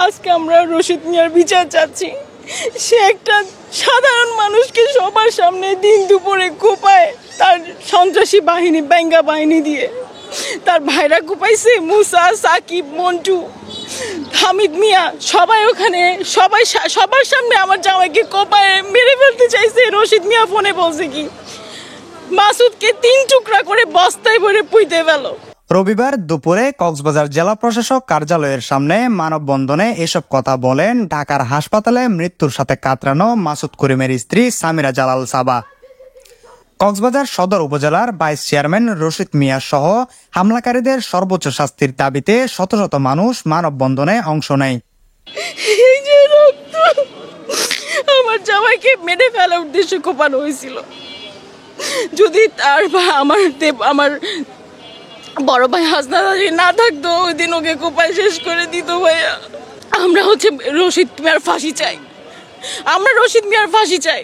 আজকে আমরা রশিদ মিয়ার বিচার চাচ্ছি। সে একটা সাধারণ মানুষকে সবার সামনে দিন দুপুরে কোপায়, তার সন্ত্রাসী বাহিনী, বেঙ্গা বাহিনী দিয়ে তার ভাইরা কোপাইছে, মুসা, সাকিব, মন্টু, হামিদ মিয়া, সবাই ওখানে, সবার সামনে আমার জামাইকে কোপায় মেরে ফেলতে চাইছে। রশিদ মিয়া ফোনে বলছে কি, মাসুদকে 3 টুকরা করে বস্তায় ভরে পুঁতে ফেল। রবিবার দুপুরে কক্সবাজার জেলা প্রশাসক কার্যালয়ের সামনে মানববন্ধনে এসব কথা বলেন ঢাকার হাসপাতালে মৃত্যুর সাথে কাতরানো মাসুদ করিমের স্ত্রী সামিরা জালাল সাবা। কক্সবাজার সদর উপজেলার ভাইস চেয়ারম্যান রশিদ মিয়া সহ হামলাকারীদের সর্বোচ্চ শাস্তির দাবিতে শত শত মানুষ মানববন্ধনে অংশ নেয়। এই যে রক্ত, আমার জামাইকে মেরে ফেলার উদ্দেশ্যে কোপানো হয়েছিল। যদি তার বা আমার বড় ভাই হাসনাত না থাকতো, ওই দিন ওকে কোপায় শেষ করে দিত। ভাইয়া, আমরা রশিদ মিয়ার ফাঁসি চাই, আমরা রশিদ মিয়ার ফাঁসি চাই।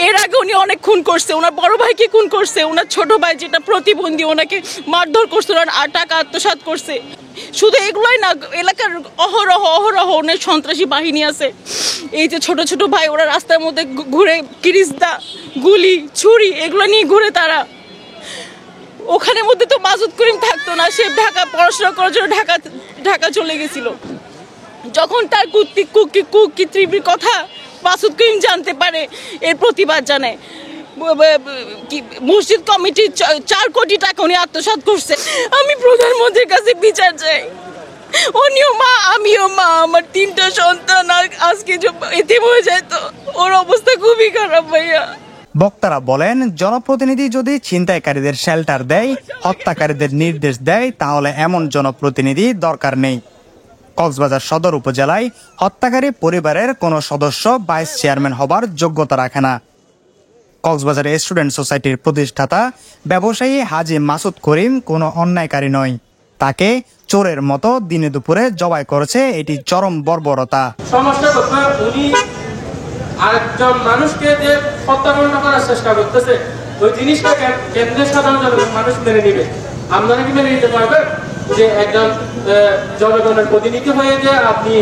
এর আগে উনি অনেক খুন করছে, ওনার বড় ভাইকে খুন করছে, ওনার ছোট ভাই যেটা প্রতিবন্ধী ওনাকে মারধর করছে, ওনার টাকা আত্মসাৎ করছে। শুধু এগুলোই না, এলাকার অহরহ ওনার সন্ত্রাসী বাহিনী আছে। এই যে ছোট ছোট ভাই, ওরা রাস্তার মধ্যে ঘুরে কিরিস্তা, গুলি, ছুরি এগুলো নিয়ে ঘুরে তারা। ওখানের মধ্যে তো মাসুদ করিম থাকতো না, সে ঢাকা পড়াশোনা করার জন্য ঢাকা চলে গেছিল। যখন তার কুকৃতির কথা মাসুদ করিম জানতে পারে, এর প্রতিবাদ জানায়। মসজিদ কমিটি 4 কোটি টাকা উনি আত্মসাৎ করছে। আমি প্রধানমন্ত্রীর কাছে বিচার চাই। উনিও মা, আমিও মা, আমার 3টা সন্তান আজকে এতিম হয়ে যায়, তো ওর অবস্থা খুবই খারাপ। ভাইয়া, বক্তারা বলেন, জনপ্রতিনিধি যদি ছিনতাইকারীদের শেল্টার দেয়, হত্যাকারীদের নির্দেশ দেয়, তাহলে এমন জনপ্রতিনিধি দরকার নেই। কক্সবাজার সদর উপজেলায় হত্যাকারী পরিবারের কোনো সদস্য ভাইস চেয়ারম্যান হবার যোগ্যতা রাখে না। কক্সবাজার স্টুডেন্ট সোসাইটির প্রতিষ্ঠাতা ব্যবসায়ী হাজী মাসুদ করিম কোনো অন্যায়কারী নয়। তাকে চোরের মতো দিনে দুপুরে জবাই করেছে, এটি চরম বর্বরতা। আরেকজন মানুষকে যে হত্যাকাণ্ড করার চেষ্টা করতেছে, ওই জিনিসটা কেন্দ্রের সাধারণ মানুষ মেনে নিবে? আপনারা কি মেনে নিতে পারবেন যে একজন জনগণের প্রতিনিধি হয়ে যে আপনি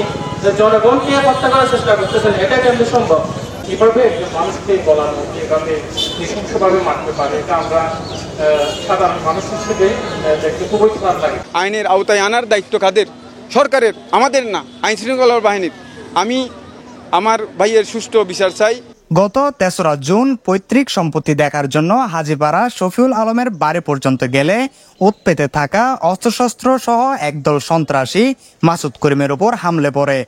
জনগণকে হত্যা করার চেষ্টা করতেছেন? এটা কেমন সম্ভব? কিভাবে মানুষকে বলানো, কিভাবে নৃশংসভাবে মারতে পারে, এটা আমরা সাধারণ মানুষ হিসেবে দেখতে খুবই খারাপ লাগে। আইনের আওতায় আনার দায়িত্ব কাদের? সরকারের, আমাদের না, আইন শৃঙ্খলা বাহিনীর। আমি আমার ভাইয়ের সুষ্ঠু বিচার চাই। গত 3রা জুন পৈতৃক সম্পত্তি দেখার জন্য হাজীপাড়া শফিউল আলমের বাড়ি পর্যন্ত গেলে উৎপেতে থাকা অস্ত্রশস্ত্র সহ একদল সন্ত্রাসী মাসুদ করিমের উপর হামলে পড়ে।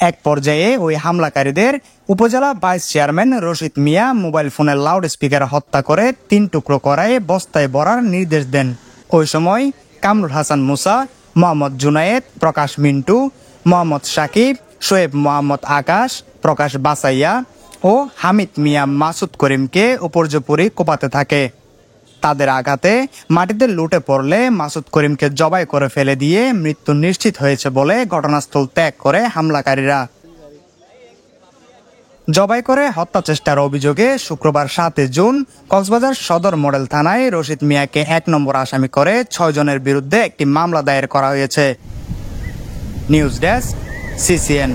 এক পর্যায়ে ওই হামলাকারীদের উপজেলা ভাইস চেয়ারম্যান রশিদ মিয়া মোবাইল ফোনের লাউড স্পিকার হত্যা করে 3 টুকরো করায় বস্তায় ভরার নির্দেশ দেন। ওই সময় কামরুল হাসান মুসা, মোহাম্মদ জুনায়েদ, প্রকাশ মিন্টু, মোহাম্মদ সাকিব, শোয়েব মোহাম্মদ আকাশ, প্রকাশ বাসাইয়া ও হামিদ মিয়া মাসুদ করিমকে উপর্যুপরি কোপাতে থাকে। তাদের আঘাতে মাটিতে লুটে পড়লে মাসুদ করিমকে জবাই করে ফেলে দিয়ে মৃত্যু নিশ্চিত হয়েছে বলে ঘটনাস্থল ত্যাগ করে হামলাকারীরা। জবাই করে হত্যা চেষ্টার অভিযোগে শুক্রবার 7 জুন কক্সবাজার সদর মডেল থানায় রশিদ মিয়াকে 1 নম্বর আসামি করে 6 জনের বিরুদ্ধে একটি মামলা দায়ের করা হয়েছে। News desk, CCN।